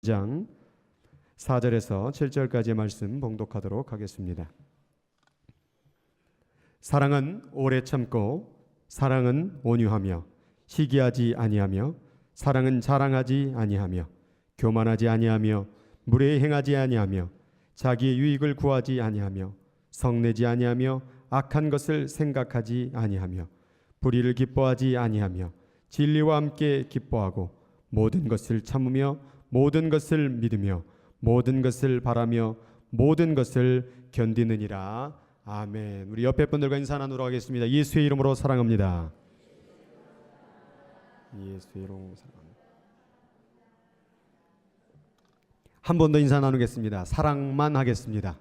장 4절에서 7절까지의 말씀 봉독하도록 하겠습니다. 사랑은 오래 참고 사랑은 온유하며 시기하지 아니하며 사랑은 자랑하지 아니하며 교만하지 아니하며 무례히 행하지 아니하며 자기의 유익을 구하지 아니하며 성내지 아니하며 악한 것을 생각하지 아니하며 불의를 기뻐하지 아니하며 진리와 함께 기뻐하고 모든 것을 참으며 모든 것을 믿으며 모든 것을 바라며 모든 것을 견디느니라. 아멘. 우리 옆에 분들과 인사 나누러 가겠습니다. 예수의 이름으로 사랑합니다. 예수의 이름으로 사랑합니다. 한 번 더 인사 나누겠습니다. 사랑만 하겠습니다.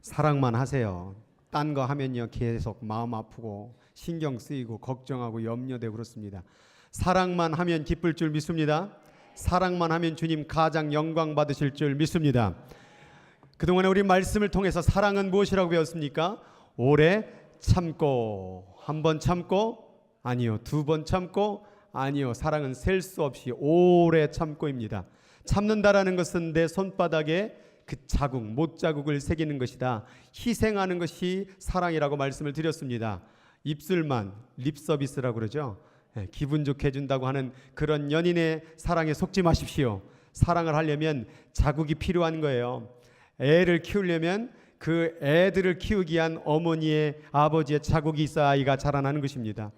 사랑만 하세요. 딴 거 하면요 계속 마음 아프고 신경 쓰이고 걱정하고 염려되고 그렇습니다. 사랑만 하면 기쁠 줄 믿습니다. 사랑만 하면 주님 가장 영광 받으실 줄 믿습니다. 그동안에 우리 말씀을 통해서 사랑은 무엇이라고 배웠습니까? 오래 참고, 한 번 참고, 아니요, 두 번 참고, 아니요, 사랑은 셀 수 없이 오래 참고입니다. 참는다라는 것은 내 손바닥에 그 자국, 못자국을 새기는 것이다. 희생하는 것이 사랑이라고 말씀을 드렸습니다. 입술만 립서비스라고 그러죠. 기분 좋게 해준다고 하는 그런 연인의 사랑에 속지 마십시오. 사랑을 하려면 자국이 필요한 거예요. 애를 키우려면 그 애들을 키우기 위한 어머니의 아버지의 자국이 있어야 아이가 자라나는 것입니다.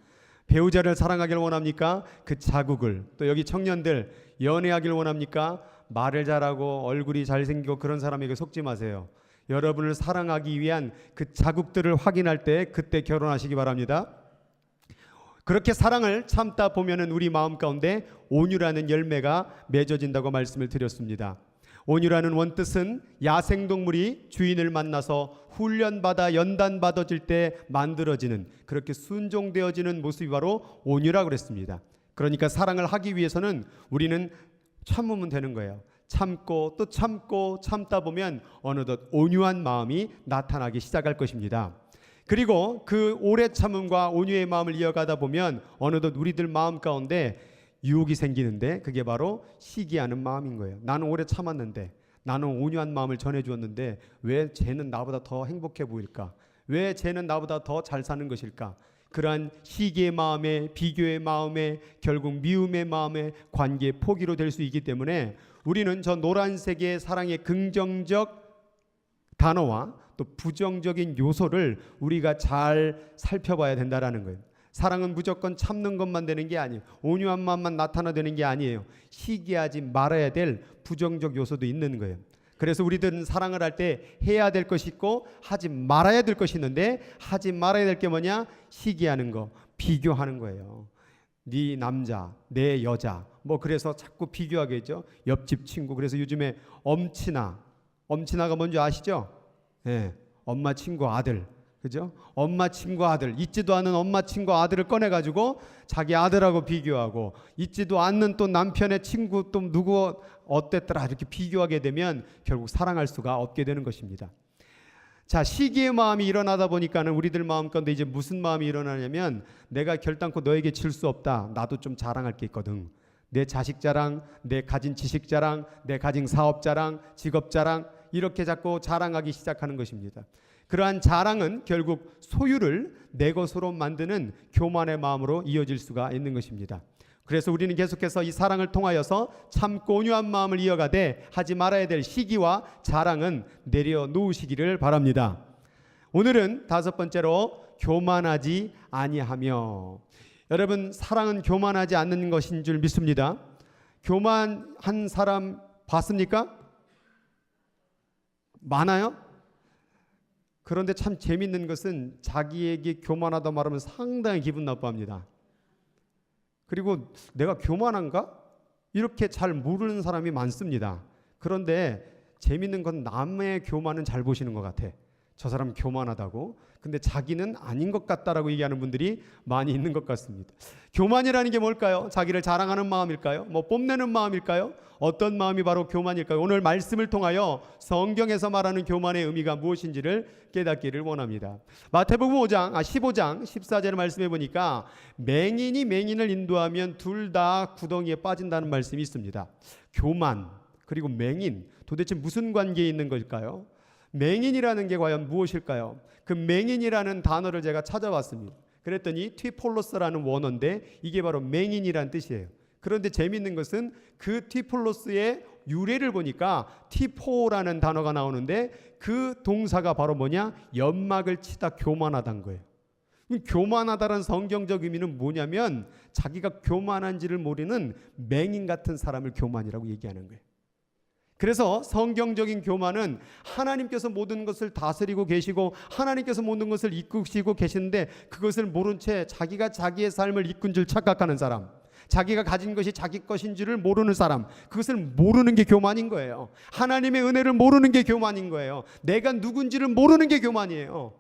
배우자를 사랑하기를 원합니까? 그 자국을. 또 여기 청년들 연애하기를 원합니까? 말을 잘하고 얼굴이 잘생기고 그런 사람에게 속지 마세요. 여러분을 사랑하기 위한 그 자국들을 확인할 때 그때 결혼하시기 바랍니다. 그렇게 사랑을 참다 보면은 우리 마음 가운데 온유라는 열매가 맺어진다고 말씀을 드렸습니다. 온유라는 원뜻은 야생동물이 주인을 만나서 훈련받아 연단받아질 때 만들어지는, 그렇게 순종되어지는 모습이 바로 온유라고 그랬습니다. 그러니까 사랑을 하기 위해서는 우리는 참으면 되는 거예요. 참고 또 참고 참다 보면 어느덧 온유한 마음이 나타나기 시작할 것입니다. 그리고 그 오래 참음과 온유의 마음을 이어가다 보면 어느덧 우리들 마음 가운데 유혹이 생기는데 그게 바로 시기하는 마음인 거예요. 나는 오래 참았는데, 나는 온유한 마음을 전해주었는데 왜 쟤는 나보다 더 행복해 보일까? 왜 쟤는 나보다 더 잘 사는 것일까? 그러한 시기의 마음에, 비교의 마음에, 결국 미움의 마음에, 관계의 포기로 될 수 있기 때문에 우리는 저 노란색의 사랑의 긍정적 단어와 또 부정적인 요소를 우리가 잘 살펴봐야 된다라는 거예요. 사랑은 무조건 참는 것만 되는 게 아니에요. 온유한 마음만 나타나되는 게 아니에요. 시기하지 말아야 될 부정적 요소도 있는 거예요. 그래서 우리들은 사랑을 할 때 해야 될 것이 있고 하지 말아야 될 것이 있는데, 하지 말아야 될 게 뭐냐? 시기하는 거, 비교하는 거예요. 네 남자, 내 여자, 뭐 그래서 자꾸 비교하겠죠. 옆집 친구. 그래서 요즘에 엄친아가 뭔지 아시죠? 네, 엄마 친구 아들, 그죠? 엄마 친구 아들, 있지도 않은 엄마 친구 아들을 꺼내가지고 자기 아들하고 비교하고, 있지도 않는 또 남편의 친구 또 누구 어땠더라 이렇게 비교하게 되면 결국 사랑할 수가 없게 되는 것입니다. 자, 시기의 마음이 일어나다 보니까는 우리들 마음 가운데 이제 무슨 마음이 일어나냐면, 내가 결단코 너에게 질 수 없다. 나도 좀 자랑할 게 있거든. 내 자식 자랑, 내 가진 지식 자랑, 내 가진 사업 자랑, 직업 자랑, 이렇게 자꾸 자랑하기 시작하는 것입니다. 그러한 자랑은 결국 소유를 내 것으로 만드는 교만의 마음으로 이어질 수가 있는 것입니다. 그래서 우리는 계속해서 이 사랑을 통하여서 참고 온유한 마음을 이어가되 하지 말아야 될 시기와 자랑은 내려놓으시기를 바랍니다. 오늘은 다섯 번째로 교만하지 아니하며. 여러분, 사랑은 교만하지 않는 것인 줄 믿습니다. 교만한 사람 봤습니까? 많아요? 그런데 참 재밌는 것은 자기에게 교만하다 말하면 상당히 기분 나빠합니다. 그리고 내가 교만한가? 이렇게 잘 모르는 사람이 많습니다. 그런데 재밌는 건 남의 교만은 잘 보시는 것 같아. 저 사람 교만하다고. 근데 자기는 아닌 것 같다라고 얘기하는 분들이 많이 있는 것 같습니다. 교만이라는 게 뭘까요? 자기를 자랑하는 마음일까요? 뭐 뽐내는 마음일까요? 어떤 마음이 바로 교만일까요? 오늘 말씀을 통하여 성경에서 말하는 교만의 의미가 무엇인지를 깨닫기를 원합니다. 마태복음 15장 14절의 말씀해 보니까 맹인이 맹인을 인도하면 둘 다 구덩이에 빠진다는 말씀이 있습니다. 교만 그리고 맹인, 도대체 무슨 관계에 있는 걸까요? 맹인이라는 게 과연 무엇일까요? 그 맹인이라는 단어를 제가 찾아봤습니다. 그랬더니 티폴로스라는 원어인데 이게 바로 맹인이란 뜻이에요. 그런데 재미있는 것은 그 티폴로스의 유래를 보니까 티포라는 단어가 나오는데 그 동사가 바로 뭐냐? 연막을 치다 교만하다는 거예요. 교만하다는 성경적 의미는 뭐냐면 자기가 교만한지를 모르는 맹인 같은 사람을 교만이라고 얘기하는 거예요. 그래서 성경적인 교만은 하나님께서 모든 것을 다스리고 계시고 하나님께서 모든 것을 이끄시고 계시는데 그것을 모른 채 자기가 자기의 삶을 이끈 줄 착각하는 사람, 자기가 가진 것이 자기 것인 줄을 모르는 사람, 그것을 모르는 게 교만인 거예요. 하나님의 은혜를 모르는 게 교만인 거예요. 내가 누군지를 모르는 게 교만이에요.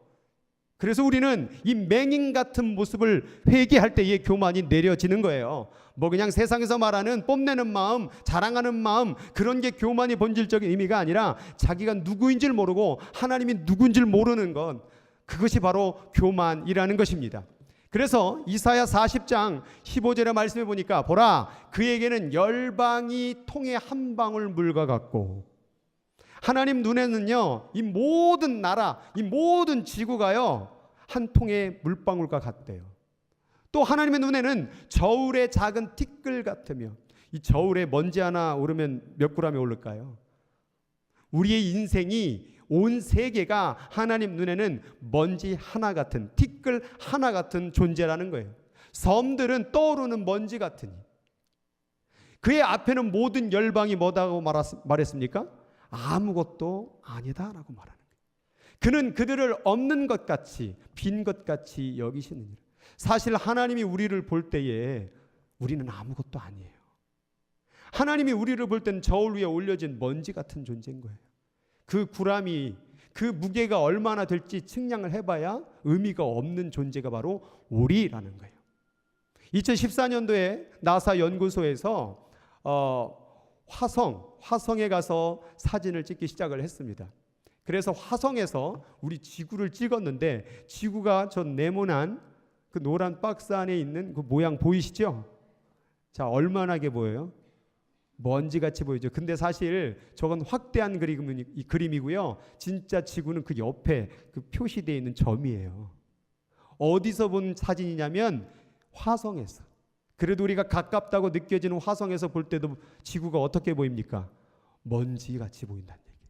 그래서 우리는 이 맹인 같은 모습을 회개할 때의 교만이 내려지는 거예요. 뭐 그냥 세상에서 말하는 뽐내는 마음, 자랑하는 마음, 그런 게 교만의 본질적인 의미가 아니라 자기가 누구인지를 모르고 하나님이 누군지를 모르는 것, 그것이 바로 교만이라는 것입니다. 그래서 이사야 40장 15절의 말씀해 보니까 보라, 그에게는 열방이 통에 한 방울 물과 같고, 하나님 눈에는요 이 모든 나라, 이 모든 지구가요 한 통의 물방울과 같대요. 또 하나님의 눈에는 저울의 작은 티끌 같으며, 이 저울에 먼지 하나 오르면 몇 g이 오를까요? 우리의 인생이, 온 세계가 하나님 눈에는 먼지 하나 같은, 티끌 하나 같은 존재라는 거예요. 섬들은 떠오르는 먼지 같으니 그의 앞에는 모든 열방이 뭐라고 말했습니까? 아무것도 아니다라고 말하는 거예요. 그는 그들을 없는 것 같이, 빈 것 같이 여기시느니라. 사실 하나님이 우리를 볼 때에 우리는 아무것도 아니에요. 하나님이 우리를 볼 때는 저울 위에 올려진 먼지 같은 존재인 거예요. 그 구람이, 그 무게가 얼마나 될지 측량을 해봐야 의미가 없는 존재가 바로 우리라는 거예요. 2014년도에 나사 연구소에서 화성에 가서 사진을 찍기 시작을 했습니다. 그래서 화성에서 우리 지구를 찍었는데, 지구가 저 네모난 그 노란 박스 안에 있는 그 모양 보이시죠? 자, 얼마나게 보여요? 먼지같이 보이죠. 근데 사실 저건 확대한 그림이고요. 진짜 지구는 그 옆에 그 표시되어 있는 점이에요. 어디서 본 사진이냐면 화성에서. 그래도 우리가 가깝다고 느껴지는 화성에서 볼 때도 지구가 어떻게 보입니까? 먼지같이 보인다는 얘기예요.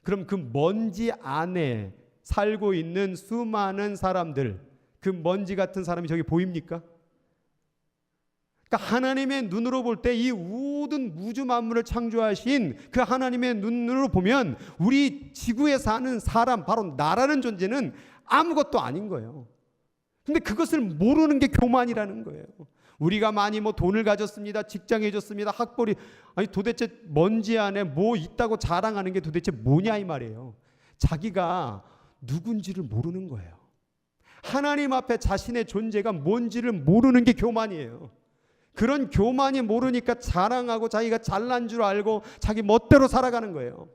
그럼 그 먼지 안에 살고 있는 수많은 사람들, 그 먼지 같은 사람이 저기 보입니까? 그러니까 하나님의 눈으로 볼 때 이 모든 우주 만물을 창조하신 그 하나님의 눈으로 보면 우리 지구에 사는 사람, 바로 나라는 존재는 아무것도 아닌 거예요. 근데 그것을 모르는 게 교만이라는 거예요. 우리가 많이 뭐 돈을 가졌습니다, 직장이 줬습니다, 학벌이, 아니 도대체 먼지 안에 뭐 있다고 자랑하는 게 도대체 뭐냐 이 말이에요. 자기가 누군지를 모르는 거예요. 하나님 앞에 자신의 존재가 뭔지를 모르는 게 교만이에요. 그런 교만이 모르니까 자랑하고 자기가 잘난 줄 알고 자기 멋대로 살아가는 거예요.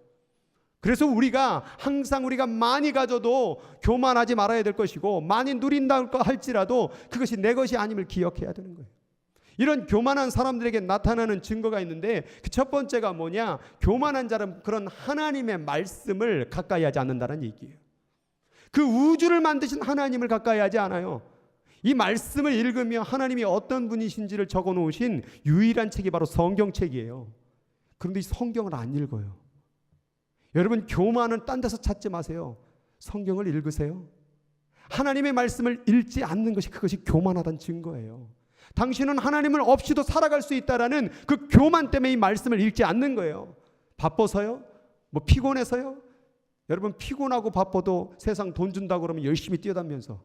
그래서 우리가 항상 우리가 많이 가져도 교만하지 말아야 될 것이고, 많이 누린다고 할지라도 그것이 내 것이 아님을 기억해야 되는 거예요. 이런 교만한 사람들에게 나타나는 증거가 있는데, 그 첫 번째가 뭐냐? 교만한 자는 그런 하나님의 말씀을 가까이 하지 않는다는 얘기예요. 그 우주를 만드신 하나님을 가까이 하지 않아요. 이 말씀을 읽으며 하나님이 어떤 분이신지를 적어 놓으신 유일한 책이 바로 성경책이에요. 그런데 이 성경을 안 읽어요. 여러분, 교만은 딴 데서 찾지 마세요. 성경을 읽으세요. 하나님의 말씀을 읽지 않는 것이, 그것이 교만하다는 증거예요. 당신은 하나님을 없이도 살아갈 수 있다라는 그 교만 때문에 이 말씀을 읽지 않는 거예요. 바빠서요? 뭐 피곤해서요? 여러분, 피곤하고 바빠도 세상 돈 준다고 그러면 열심히 뛰어다니면서,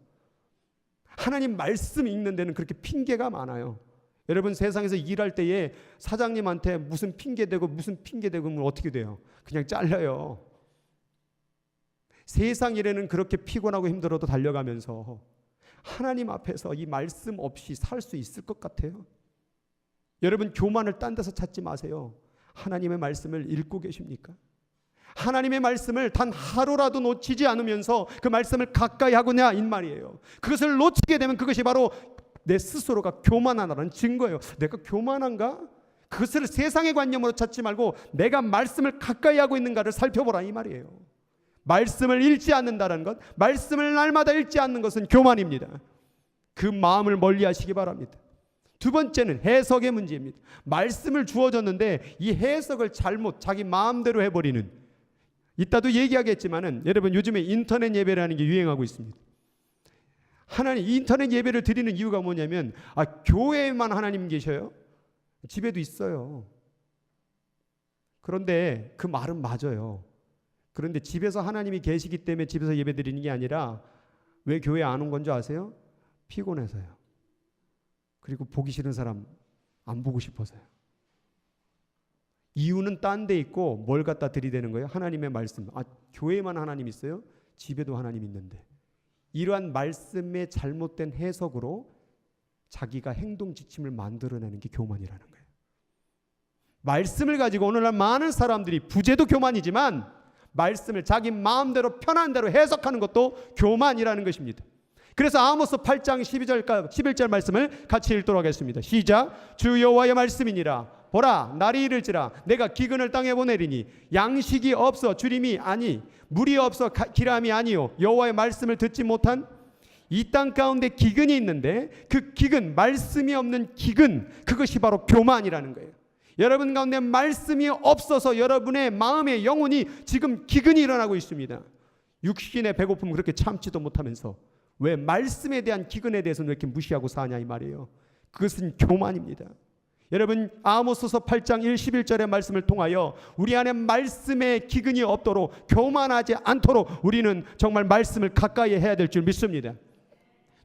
하나님 말씀 읽는 데는 그렇게 핑계가 많아요. 여러분, 세상에서 일할 때에 사장님한테 무슨 핑계 대고 그러면 어떻게 돼요? 그냥 잘려요. 세상 일에는 그렇게 피곤하고 힘들어도 달려가면서 하나님 앞에서 이 말씀 없이 살 수 있을 것 같아요? 여러분, 교만을 딴 데서 찾지 마세요. 하나님의 말씀을 읽고 계십니까? 하나님의 말씀을 단 하루라도 놓치지 않으면서 그 말씀을 가까이 하고냐 이 말이에요. 그것을 놓치게 되면 그것이 바로 내 스스로가 교만하다는 증거예요. 내가 교만한가? 그것을 세상의 관념으로 찾지 말고 내가 말씀을 가까이 하고 있는가를 살펴보라 이 말이에요. 말씀을 읽지 않는다는 것, 말씀을 날마다 읽지 않는 것은 교만입니다. 그 마음을 멀리 하시기 바랍니다. 두 번째는 해석의 문제입니다. 말씀을 주어졌는데 이 해석을 잘못 자기 마음대로 해버리는, 이따도 얘기하겠지만은 여러분, 요즘에 인터넷 예배라는 게 유행하고 있습니다. 하나님, 인터넷 예배를 드리는 이유가 뭐냐면 교회에만 하나님 계셔요? 집에도 있어요. 그런데 그 말은 맞아요. 그런데 집에서 하나님이 계시기 때문에 집에서 예배 드리는 게 아니라 왜 교회 안 온 건 줄 아세요? 피곤해서요. 그리고 보기 싫은 사람 안 보고 싶어서요. 이유는 딴 데 있고 뭘 갖다 들이대는 거예요? 하나님의 말씀. 교회만 하나님 있어요? 집에도 하나님 있는데. 이러한 말씀의 잘못된 해석으로 자기가 행동 지침을 만들어내는 게 교만이라는 거예요. 말씀을 가지고 오늘날 많은 사람들이, 부재도 교만이지만 말씀을 자기 마음대로 편한 대로 해석하는 것도 교만이라는 것입니다. 그래서 아모스 8장 11절 말씀을 같이 읽도록 하겠습니다. 시작. 주 여호와의 말씀이니라. 보라, 날이 이를지라 내가 기근을 땅에 보내리니 양식이 없어 주림이 아니 물이 없어 기람이 아니요 여호와의 말씀을 듣지 못한. 이 땅 가운데 기근이 있는데 그 기근, 말씀이 없는 기근, 그것이 바로 교만이라는 거예요. 여러분 가운데 말씀이 없어서 여러분의 마음의 영혼이 지금 기근이 일어나고 있습니다. 육신의 배고픔 그렇게 참지도 못하면서 왜 말씀에 대한 기근에 대해서는 왜 이렇게 무시하고 사냐 이 말이에요. 그것은 교만입니다. 여러분, 아모스서 8장 11절의 말씀을 통하여 우리 안에 말씀의 기근이 없도록, 교만하지 않도록 우리는 정말 말씀을 가까이 해야 될 줄 믿습니다.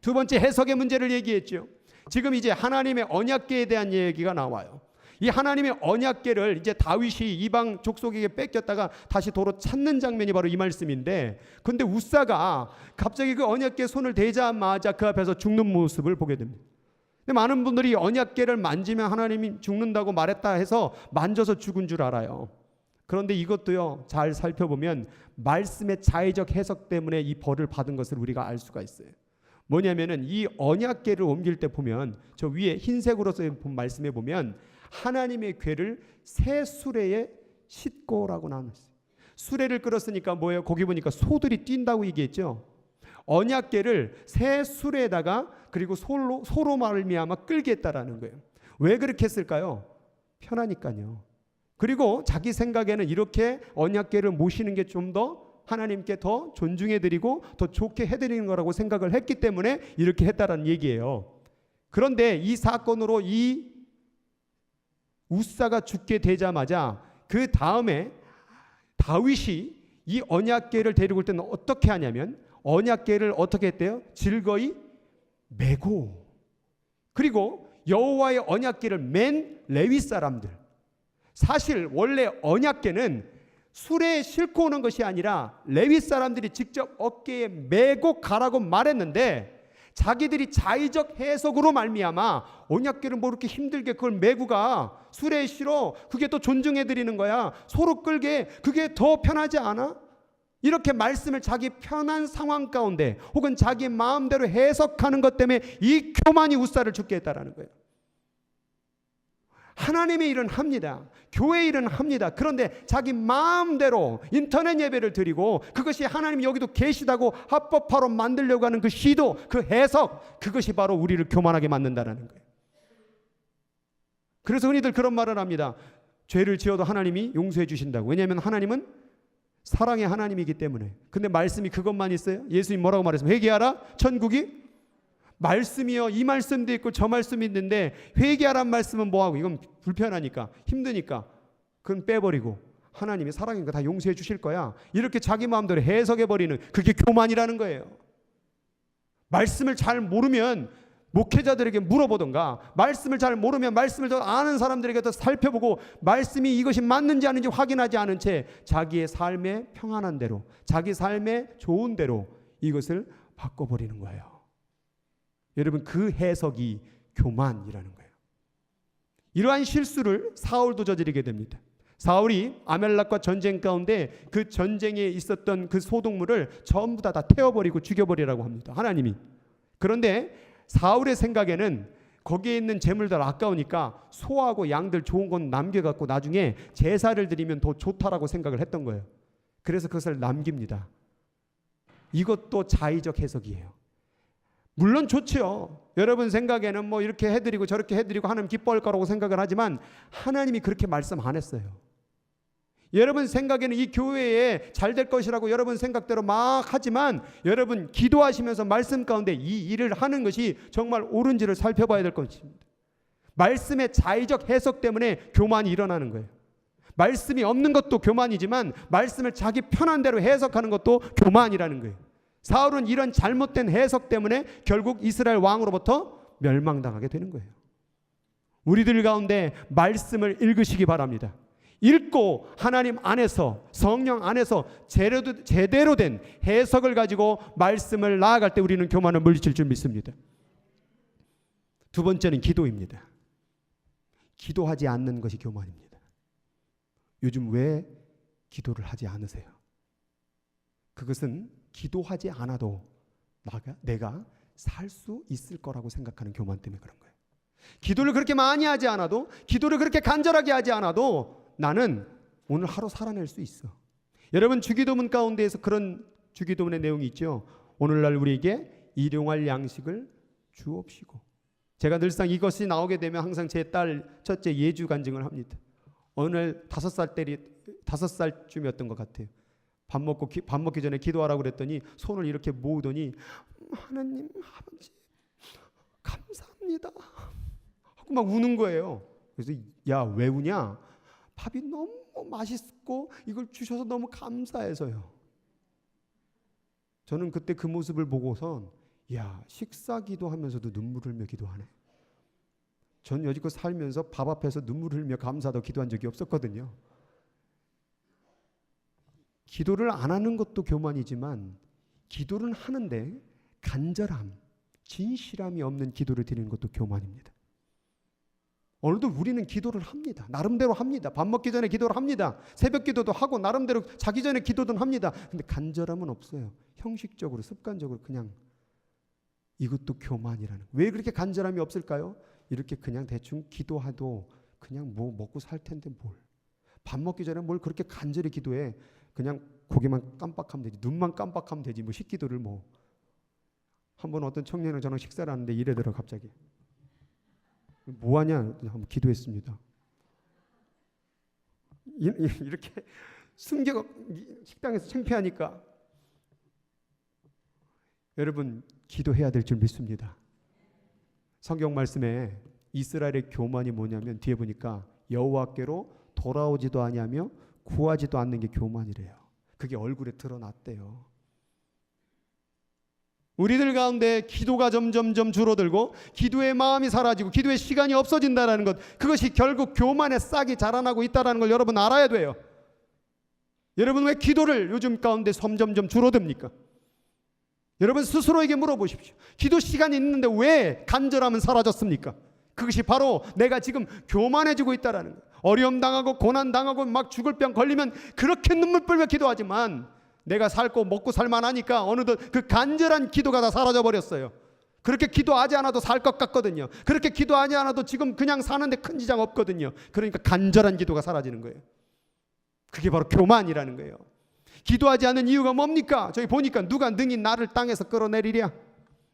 두 번째, 해석의 문제를 얘기했죠. 지금 이제 하나님의 언약궤에 대한 얘기가 나와요. 이 하나님의 언약궤를 이제 다윗이 이방 족속에게 뺏겼다가 다시 도로 찾는 장면이 바로 이 말씀인데, 근데 웃사가 갑자기 그 언약궤에 손을 대자마자 그 앞에서 죽는 모습을 보게 됩니다. 근데 많은 분들이 언약궤를 만지면 하나님이 죽는다고 말했다 해서 만져서 죽은 줄 알아요. 그런데 이것도요, 잘 살펴보면 말씀의 자의적 해석 때문에 이 벌을 받은 것을 우리가 알 수가 있어요. 뭐냐면은 이 언약궤를 옮길 때 보면 저 위에 흰색으로 써있는 말씀에 보면 하나님의 궤를 새 수레에 싣고라고 나왔어요. 수레를 끌었으니까 뭐예요? 거기 보니까 소들이 뛴다고 얘기했죠. 언약궤를 새 수레에다가 그리고 소로 말미암아 끌게 했다라는 거예요. 왜 그렇게 했을까요? 편하니까요. 그리고 자기 생각에는 이렇게 언약궤를 모시는 게 좀 더 하나님께 더 존중해드리고 더 좋게 해드리는 거라고 생각을 했기 때문에 이렇게 했다라는 얘기예요. 그런데 이 사건으로 이 웃사가 죽게 되자마자 그 다음에 다윗이 이 언약궤를 데리고 올 때는 어떻게 하냐면 언약궤를 어떻게 했대요? 즐거이 메고, 그리고 여호와의 언약궤를 맨 레위 사람들. 사실 원래 언약궤는 수레에 싣고 오는 것이 아니라 레위 사람들이 직접 어깨에 메고 가라고 말했는데 자기들이 자의적 해석으로 말미암아 언약궤를 뭐 이렇게 힘들게 그걸 메고 가, 수레에 실어, 그게 또 존중해 드리는 거야, 소로 끌게, 그게 더 편하지 않아? 이렇게 말씀을 자기 편한 상황 가운데 혹은 자기 마음대로 해석하는 것 때문에 이 교만이 웃사를 죽게 했다라는 거예요. 하나님의 일은 합니다. 교회 일은 합니다. 그런데 자기 마음대로 인터넷 예배를 드리고 그것이 하나님이 여기도 계시다고 합법화로 만들려고 하는 그 시도, 그 해석, 그것이 바로 우리를 교만하게 만든다는 거예요. 그래서 흔히들 그런 말을 합니다. 죄를 지어도 하나님이 용서해 주신다고. 왜냐하면 하나님은 사랑의 하나님이기 때문에. 근데 말씀이 그것만 있어요? 예수님 뭐라고 말했습니까? 회개하라, 천국이 말씀이요, 이 말씀도 있고 저 말씀이 있는데 회개하란 말씀은 뭐하고, 이건 불편하니까 힘드니까 그건 빼버리고 하나님이 사랑이니까 다 용서해 주실 거야, 이렇게 자기 마음대로 해석해버리는, 그게 교만이라는 거예요. 말씀을 잘 모르면 목회자들에게 물어보던가, 말씀을 잘 모르면 말씀을 더 아는 사람들에게 더 살펴보고 말씀이 이것이 맞는지 아닌지 확인하지 않은 채 자기의 삶의 평안한 대로, 자기 삶의 좋은 대로 이것을 바꿔버리는 거예요. 여러분, 그 해석이 교만이라는 거예요. 이러한 실수를 사울도 저지르게 됩니다. 사울이 아멜렉과 전쟁 가운데 그 전쟁에 있었던 그 소동물을 전부 다 태워버리고 죽여버리라고 합니다, 하나님이. 그런데 사울의 생각에는 거기에 있는 재물들 아까우니까 소하고 양들 좋은 건 남겨갖고 나중에 제사를 드리면 더 좋다라고 생각을 했던 거예요. 그래서 그것을 남깁니다. 이것도 자의적 해석이에요. 물론 좋죠. 여러분 생각에는 뭐 이렇게 해드리고 저렇게 해드리고 하나님 기뻐할 거라고 생각을 하지만 하나님이 그렇게 말씀 안 했어요. 여러분 생각에는 이 교회에 잘 될 것이라고 여러분 생각대로 막 하지만 여러분 기도하시면서 말씀 가운데 이 일을 하는 것이 정말 옳은지를 살펴봐야 될 것입니다. 말씀의 자의적 해석 때문에 교만이 일어나는 거예요. 말씀이 없는 것도 교만이지만 말씀을 자기 편한 대로 해석하는 것도 교만이라는 거예요. 사울은 이런 잘못된 해석 때문에 결국 이스라엘 왕으로부터 멸망당하게 되는 거예요. 우리들 가운데 말씀을 읽으시기 바랍니다. 읽고 하나님 안에서, 성령 안에서 제대로 된 해석을 가지고 말씀을 나아갈 때 우리는 교만을 물리칠 줄 믿습니다. 두 번째는 기도입니다. 기도하지 않는 것이 교만입니다. 요즘 왜 기도를 하지 않으세요? 그것은 기도하지 않아도 내가 살 수 있을 거라고 생각하는 교만 때문에 그런 거예요. 기도를 그렇게 많이 하지 않아도, 기도를 그렇게 간절하게 하지 않아도 나는 오늘 하루 살아낼 수 있어. 여러분 주기도문 가운데에서 그런 주기도문의 내용이 있죠. 오늘날 우리에게 일용할 양식을 주옵시고. 제가 늘상 이것이 나오게 되면 항상 제 딸 첫째 예주 간증을 합니다. 어느 날 5살쯤이었던 것 같아요. 밥 먹기 전에 기도하라고 그랬더니 손을 이렇게 모으더니 하나님 아버지 감사합니다 하고 막 우는 거예요. 그래서 야, 왜 우냐? 밥이 너무 맛있고 이걸 주셔서 너무 감사해서요. 저는 그때 그 모습을 보고선 야, 식사 기도하면서도 눈물을 흘며 기도하네. 전 여지껏 살면서 밥 앞에서 눈물을 흘며 감사도 기도한 적이 없었거든요. 기도를 안 하는 것도 교만이지만 기도를 하는데 간절함, 진실함이 없는 기도를 드리는 것도 교만입니다. 오늘도 우리는 기도를 합니다. 나름대로 합니다. 밥 먹기 전에 기도를 합니다. 새벽 기도도 하고 나름대로 자기 전에 기도도 합니다. 근데 간절함은 없어요. 형식적으로 습관적으로 그냥. 이것도 교만이라는. 왜 그렇게 간절함이 없을까요? 이렇게 그냥 대충 기도해도 그냥 뭐 먹고 살 텐데 뭘. 밥 먹기 전에 뭘 그렇게 간절히 기도해. 그냥 고개만 깜빡하면 되지. 눈만 깜빡하면 되지. 뭐 식기도를 뭐. 한번 어떤 청년은 저랑 식사를 하는데 이래더라 갑자기. 뭐하냐? 한번 기도했습니다. 이렇게 숨겨 식당에서 창피하니까. 여러분 기도해야 될 줄 믿습니다. 성경 말씀에 이스라엘의 교만이 뭐냐면 뒤에 보니까 여호와께로 돌아오지도 아니하며 구하지도 않는 게 교만이래요. 그게 얼굴에 드러났대요. 우리들 가운데 기도가 점점점 줄어들고 기도의 마음이 사라지고 기도의 시간이 없어진다는 것, 그것이 결국 교만의 싹이 자라나고 있다는 걸 여러분 알아야 돼요. 여러분 왜 기도를 요즘 가운데 점점점 줄어듭니까? 여러분 스스로에게 물어보십시오. 기도 시간이 있는데 왜 간절함은 사라졌습니까? 그것이 바로 내가 지금 교만해지고 있다는 거예요. 어려움 당하고 고난 당하고 막 죽을 병 걸리면 그렇게 눈물 뿌리며 기도하지만 내가 살고 먹고 살만하니까 어느덧 그 간절한 기도가 다 사라져 버렸어요. 그렇게 기도하지 않아도 살 것 같거든요. 그렇게 기도하지 않아도 지금 그냥 사는데 큰 지장 없거든요. 그러니까 간절한 기도가 사라지는 거예요. 그게 바로 교만이라는 거예요. 기도하지 않는 이유가 뭡니까? 저기 보니까 누가 능히 나를 땅에서 끌어내리랴?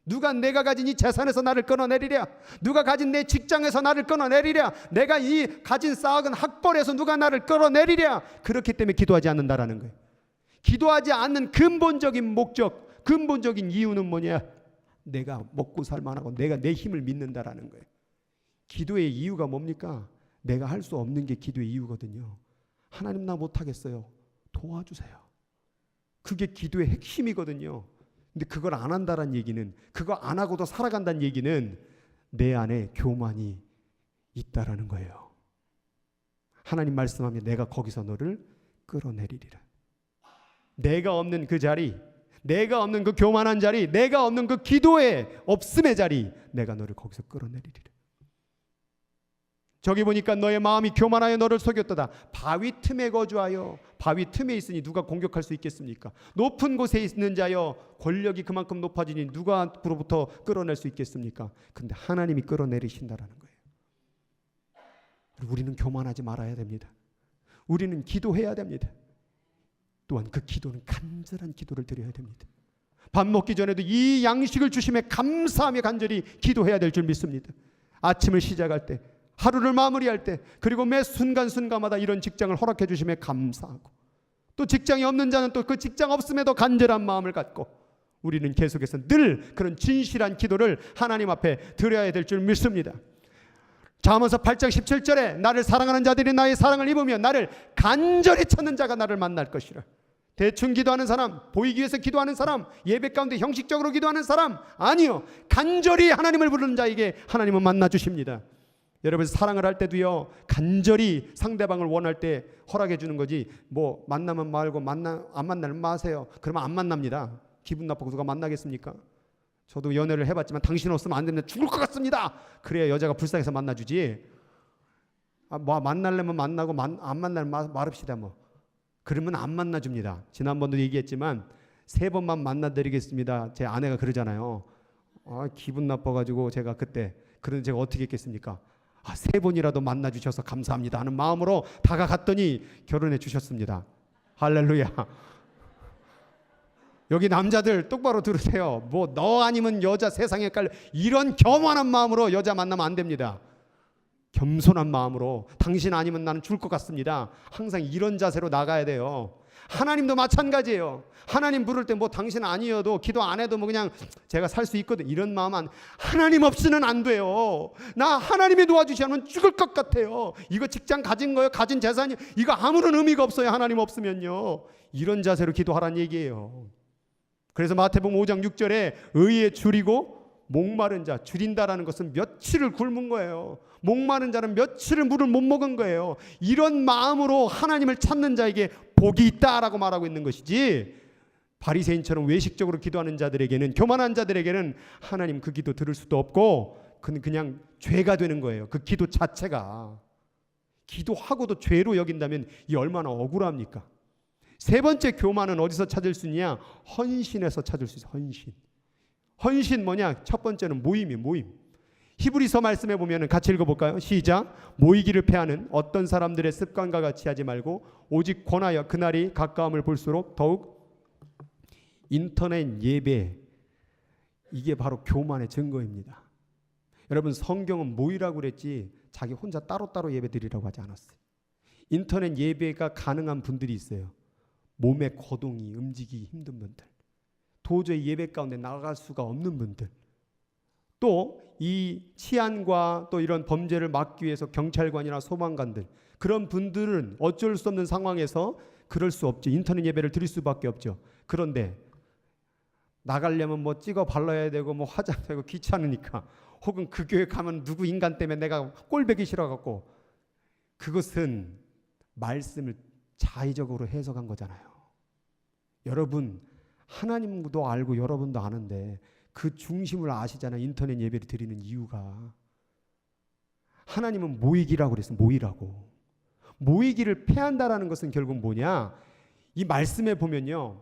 누가 내가 가진 이 재산에서 나를 끌어내리랴? 누가 가진 내 직장에서 나를 끌어내리랴? 내가 이 가진 쌓은 학벌에서 누가 나를 끌어내리랴? 그렇기 때문에 기도하지 않는다라는 거예요. 기도하지 않는 근본적인 목적, 근본적인 이유는 뭐냐? 내가 먹고 살만하고 내가 내 힘을 믿는다라는 거예요. 기도의 이유가 뭡니까? 내가 할 수 없는 게 기도의 이유거든요. 하나님 나 못하겠어요. 도와주세요. 그게 기도의 핵심이거든요. 근데 그걸 안 한다는 얘기는, 그거 안 하고도 살아간다는 얘기는 내 안에 교만이 있다라는 거예요. 하나님 말씀하면 내가 거기서 너를 끌어내리리라. 내가 없는 그 자리, 내가 없는 그 교만한 자리, 내가 없는 그 기도의 없음의 자리, 내가 너를 거기서 끌어내리리라. 저기 보니까 너의 마음이 교만하여 너를 속였도다. 바위 틈에 거주하여, 바위 틈에 있으니 누가 공격할 수 있겠습니까? 높은 곳에 있는 자여, 권력이 그만큼 높아지니 누가 앞으로부터 끌어낼 수 있겠습니까? 근데 하나님이 끌어내리신다라는 거예요. 우리는 교만하지 말아야 됩니다. 우리는 기도해야 됩니다. 또한 그 기도는 간절한 기도를 드려야 됩니다. 밥 먹기 전에도 이 양식을 주심에 감사하며 간절히 기도해야 될 줄 믿습니다. 아침을 시작할 때, 하루를 마무리할 때, 그리고 매 순간순간마다 이런 직장을 허락해 주심에 감사하고, 또 직장이 없는 자는 또 그 직장 없음에도 간절한 마음을 갖고, 우리는 계속해서 늘 그런 진실한 기도를 하나님 앞에 드려야 될 줄 믿습니다. 잠언서 8장 17절에 나를 사랑하는 자들이 나의 사랑을 입으며 나를 간절히 찾는 자가 나를 만날 것이라. 대충 기도하는 사람, 보이기 위해서 기도하는 사람, 예배 가운데 형식적으로 기도하는 사람, 아니요, 간절히 하나님을 부르는 자에게 하나님은 만나 주십니다. 여러분, 사랑을 할 때도요, 간절히 상대방을 원할 때 허락해 주는 거지, 뭐 만나면 말고 안 만나면 마세요. 그러면 안 만납니다. 기분 나쁘고 누가 만나겠습니까? 저도 연애를 해봤지만 당신 없으면 안 됩니다. 죽을 것 같습니다. 그래야 여자가 불쌍해서 만나주지. 뭐 만나려면 만나고 안 만나면 말읍시다 뭐. 그러면 안 만나줍니다. 지난번도 얘기했지만 3번만 만나드리겠습니다. 제 아내가 그러잖아요. 기분 나빠가지고 제가 그때, 그런데 제가 어떻게 했겠습니까? 3번이라도 만나주셔서 감사합니다 하는 마음으로 다가갔더니 결혼해 주셨습니다. 할렐루야. 여기 남자들 똑바로 들으세요. 뭐 너 아니면 여자 세상에 깔려, 이런 겸손한 마음으로 여자 만나면 안 됩니다. 겸손한 마음으로, 당신 아니면 나는 죽을 것 같습니다. 항상 이런 자세로 나가야 돼요. 하나님도 마찬가지예요. 하나님 부를 때 뭐 당신 아니어도 기도 안 해도 뭐 그냥 제가 살 수 있거든, 이런 마음 하나님 없이는 안 돼요. 나 하나님이 도와주지 않으면 죽을 것 같아요. 이거 직장 가진 거예요, 가진 재산이, 이거 아무런 의미가 없어요. 하나님 없으면요. 이런 자세로 기도하라는 얘기예요. 그래서 마태복음 5장 6절에 의에 줄이고 목마른 자, 줄인다라는 것은 며칠을 굶은 거예요. 목마른 자는 며칠을 물을 못 먹은 거예요. 이런 마음으로 하나님을 찾는 자에게 복이 있다라고 말하고 있는 것이지, 바리새인처럼 외식적으로 기도하는 자들에게는, 교만한 자들에게는 하나님 그 기도 들을 수도 없고, 그냥 죄가 되는 거예요. 그 기도 자체가. 기도하고도 죄로 여긴다면 이 얼마나 억울합니까? 3번째 교만은 어디서 찾을 수 있냐? 헌신에서 찾을 수 있어요. 헌신 뭐냐? 첫 번째는 모임. 히브리서 말씀에 보면 같이 읽어볼까요? 시작. 모이기를 패하는 어떤 사람들의 습관과 같이 하지 말고 오직 권하여 그날이 가까움을 볼수록 더욱 인터넷 예배, 이게 바로 교만의 증거입니다. 여러분, 성경은 모이라고 그랬지 자기 혼자 따로따로 예배 드리라고 하지 않았어요. 인터넷 예배가 가능한 분들이 있어요. 몸에 거동이, 움직이기 힘든 분들, 도저히 예배 가운데 나갈 수가 없는 분들, 또 이 치안과 또 이런 범죄를 막기 위해서 경찰관이나 소방관들, 그런 분들은 어쩔 수 없는 상황에서 그럴 수 없죠. 인터넷 예배를 드릴 수밖에 없죠. 그런데 나가려면 뭐 찍어 발라야 되고 뭐 화장되고 귀찮으니까, 혹은 그 교회 가면 누구 인간 때문에 내가 꼴보기 싫어갖고, 그것은 말씀을 자의적으로 해석한 거잖아요. 여러분, 하나님도 알고 여러분도 아는데 그 중심을 아시잖아요. 인터넷 예배를 드리는 이유가. 하나님은 모이기라고 그랬어요. 모이라고. 모이기를 패한다라는 것은 결국 뭐냐? 이 말씀에 보면요,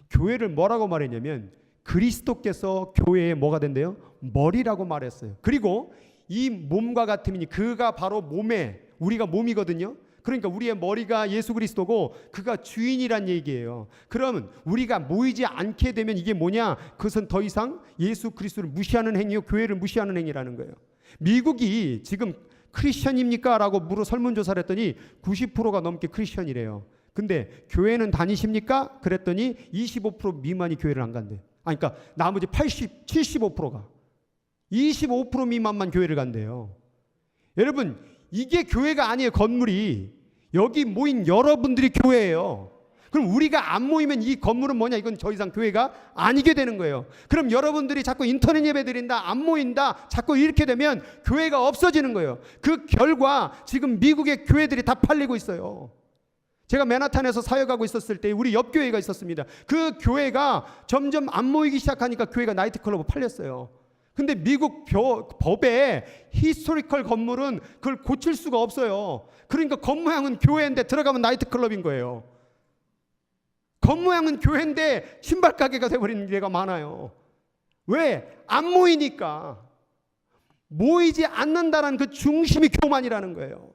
교회를 뭐라고 말했냐면 그리스도께서 교회에 뭐가 된대요? 머리라고 말했어요. 그리고 이 몸과 같으니 그가 바로 몸에, 우리가 몸이거든요. 그러니까 우리의 머리가 예수 그리스도고 그가 주인이란 얘기예요. 그러면 우리가 모이지 않게 되면 이게 뭐냐? 그것은 더 이상 예수 그리스도를 무시하는 행위요, 교회를 무시하는 행위라는 거예요. 미국이 지금 크리스천입니까? 라고 물어 설문조사를 했더니 90%가 넘게 크리스천이래요. 근데 교회는 다니십니까? 그랬더니 25% 미만이 교회를 안 간대요. 그러니까 나머지 75%가 25% 미만만 교회를 간대요. 여러분, 이게 교회가 아니에요. 건물이. 여기 모인 여러분들이 교회예요. 그럼 우리가 안 모이면 이 건물은 뭐냐? 이건 더 이상 교회가 아니게 되는 거예요. 그럼 여러분들이 자꾸 인터넷 예배 드린다, 안 모인다, 자꾸 이렇게 되면 교회가 없어지는 거예요. 그 결과 지금 미국의 교회들이 다 팔리고 있어요. 제가 맨하탄에서 사역하고 있었을 때 우리 옆 교회가 있었습니다. 그 교회가 점점 안 모이기 시작하니까 교회가 나이트클럽으로 팔렸어요. 근데 미국 법에 히스토리컬 건물은 그걸 고칠 수가 없어요. 그러니까 겉모양은 교회인데 들어가면 나이트클럽인 거예요. 겉모양은 교회인데 신발 가게가 돼버리는 데가 많아요. 왜? 안 모이니까. 모이지 않는다는 그 중심이 교만이라는 거예요.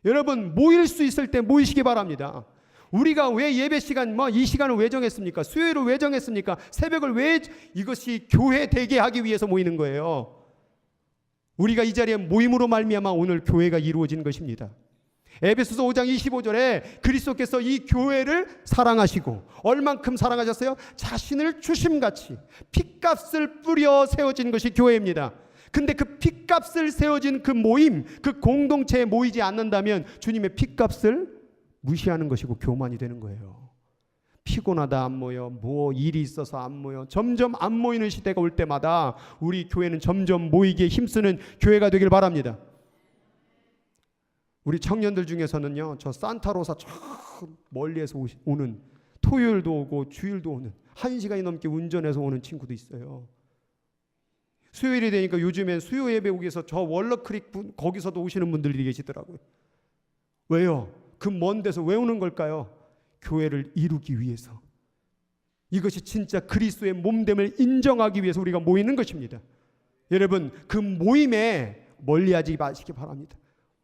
여러분, 모일 수 있을 때 모이시기 바랍니다. 우리가 왜 예배 시간, 이 시간을 왜 정했습니까? 수요일을 왜 정했습니까? 새벽을 왜? 이것이 교회 되게 하기 위해서 모이는 거예요. 우리가 이 자리에 모임으로 말미암아 오늘 교회가 이루어진 것입니다. 에베소서 5장 25절에 그리스도께서 이 교회를 사랑하시고 얼만큼 사랑하셨어요? 자신을 주심같이 핏값을 뿌려 세워진 것이 교회입니다. 근데 그 핏값을 세워진 그 모임, 그 공동체에 모이지 않는다면 주님의 핏값을 무시하는 것이고 교만이 되는 거예요. 피곤하다 안 모여, 일이 있어서 안 모여, 점점 안 모이는 시대가 올 때마다 우리 교회는 점점 모이기에 힘쓰는 교회가 되길 바랍니다. 우리 청년들 중에서는요, 저 산타로사 저 멀리에서 오는, 토요일도 오고 주일도 오는, 1시간이 넘게 운전해서 오는 친구도 있어요. 수요일이 되니까 요즘엔 수요 예배 오기 위해서 저 월러크릭 거기서도 오시는 분들이 계시더라고요. 왜요? 그 먼 데서 왜 오는 걸까요? 교회를 이루기 위해서. 이것이 진짜 그리스도의 몸됨을 인정하기 위해서 우리가 모이는 것입니다. 여러분, 그 모임에 멀리하지 마시기 바랍니다.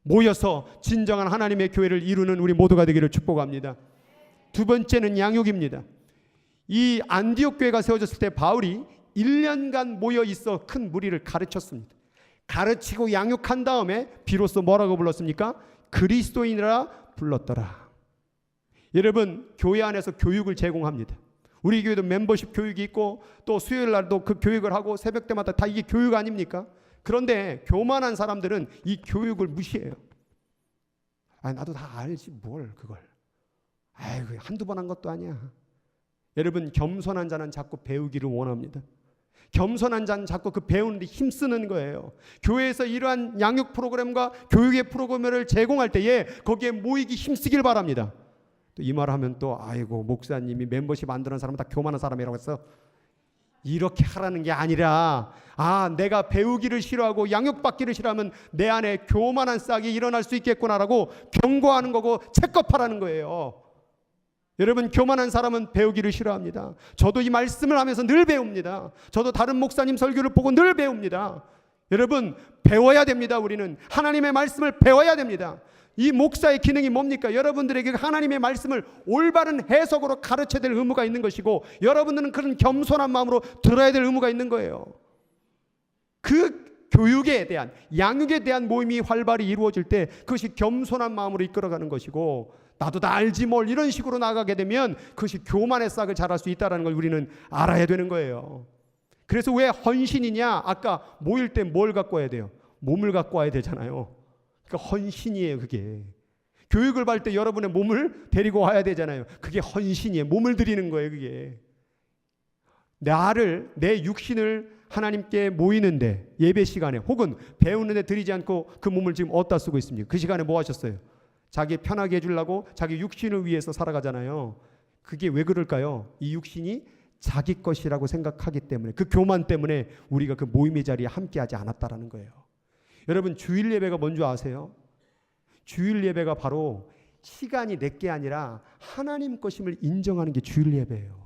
모여서 진정한 하나님의 교회를 이루는 우리 모두가 되기를 축복합니다. 두 번째는 양육입니다. 이 안디옥 교회가 세워졌을 때 바울이 1년간 모여 있어 큰 무리를 가르쳤습니다. 가르치고 양육한 다음에 비로소 뭐라고 불렀습니까? 그리스도인이라 불렀더라. 여러분, 교회 안에서 교육을 제공합니다. 우리 교회도 멤버십 교육이 있고 또 수요일 날도 그 교육을 하고 새벽 때마다 다 이게 교육 아닙니까? 그런데 교만한 사람들은 이 교육을 무시해요. 나도 다 알지 뭘 그걸. 한두 번 한 것도 아니야. 여러분, 겸손한 자는 자꾸 배우기를 원합니다. 겸손한 자는 자꾸 그 배우는 데 힘쓰는 거예요. 교회에서 이러한 양육 프로그램과 교육의 프로그램을 제공할 때에 거기에 모이기 힘쓰길 바랍니다. 또 이 말을 하면 또 목사님이 멤버십 만드는 사람은 다 교만한 사람이라고 해서 이렇게 하라는 게 아니라 내가 배우기를 싫어하고 양육받기를 싫어하면 내 안에 교만한 싹이 일어날 수 있겠구나라고 경고하는 거고 체크업하라는 거예요. 여러분, 교만한 사람은 배우기를 싫어합니다. 저도 이 말씀을 하면서 늘 배웁니다. 저도 다른 목사님 설교를 보고 늘 배웁니다. 여러분, 배워야 됩니다. 우리는 하나님의 말씀을 배워야 됩니다. 이 목사의 기능이 뭡니까? 여러분들에게 하나님의 말씀을 올바른 해석으로 가르쳐야 될 의무가 있는 것이고, 여러분들은 그런 겸손한 마음으로 들어야 될 의무가 있는 거예요. 그 교육에 대한, 양육에 대한 모임이 활발히 이루어질 때 그것이 겸손한 마음으로 이끌어가는 것이고, 나도 다 알지 뭘 이런 식으로 나가게 되면 그것이 교만의 싹을 자랄 수 있다는 걸 우리는 알아야 되는 거예요. 그래서 왜 헌신이냐? 아까 모일 때 뭘 갖고 와야 돼요? 몸을 갖고 와야 되잖아요. 그러니까 헌신이에요. 그게 교육을 받을 때 여러분의 몸을 데리고 와야 되잖아요. 그게 헌신이에요. 몸을 드리는 거예요. 그게 내 육신을 하나님께 모이는데, 예배 시간에 혹은 배우는데 드리지 않고 그 몸을 지금 어디다 쓰고 있습니까? 그 시간에 뭐 하셨어요? 자기 편하게 해주려고 자기 육신을 위해서 살아가잖아요. 그게 왜 그럴까요? 이 육신이 자기 것이라고 생각하기 때문에, 그 교만 때문에 우리가 그 모임의 자리에 함께하지 않았다라는 거예요. 여러분, 주일 예배가 뭔지 아세요? 주일 예배가 바로 시간이 내게 아니라 하나님 것임을 인정하는 게 주일 예배예요.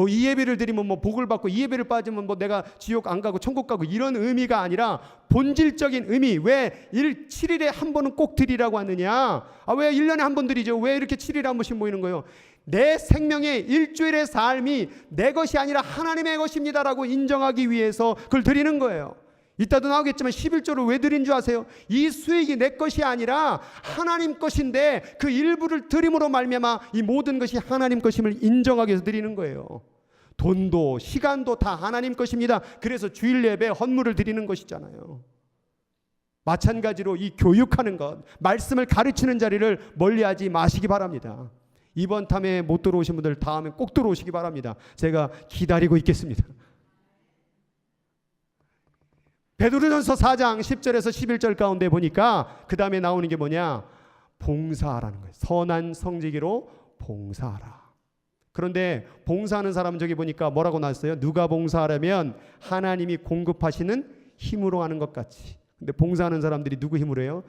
이 예배를 드리면 복을 받고, 이 예배를 빠지면 내가 지옥 안 가고 천국 가고, 이런 의미가 아니라 본질적인 의미. 왜 7일에 한 번은 꼭 드리라고 하느냐? 왜 1년에 한 번 드리죠? 왜 이렇게 7일에 한 번씩 모이는 거예요? 내 생명의 일주일의 삶이 내 것이 아니라 하나님의 것입니다라고 인정하기 위해서 그걸 드리는 거예요. 이따도 나오겠지만 11조를 왜 드린 줄 아세요? 이 수익이 내 것이 아니라 하나님 것인데 그 일부를 드림으로 말미암아 이 모든 것이 하나님 것임을 인정하기 위해서 드리는 거예요. 돈도 시간도 다 하나님 것입니다. 그래서 주일 예배 헌물을 드리는 것이잖아요. 마찬가지로 이 교육하는 것, 말씀을 가르치는 자리를 멀리하지 마시기 바랍니다. 이번 탐에 못 들어오신 분들 다음에 꼭 들어오시기 바랍니다. 제가 기다리고 있겠습니다. 베드로전서 4장 10절에서 11절 가운데 보니까 그 다음에 나오는 게 뭐냐? 봉사하라는 거예요. 선한 성지기로 봉사하라. 그런데 봉사하는 사람은 저기 보니까 뭐라고 나왔어요? 누가 봉사하려면 하나님이 공급하시는 힘으로 하는 것 같이. 근데 봉사하는 사람들이 누구 힘으로 해요?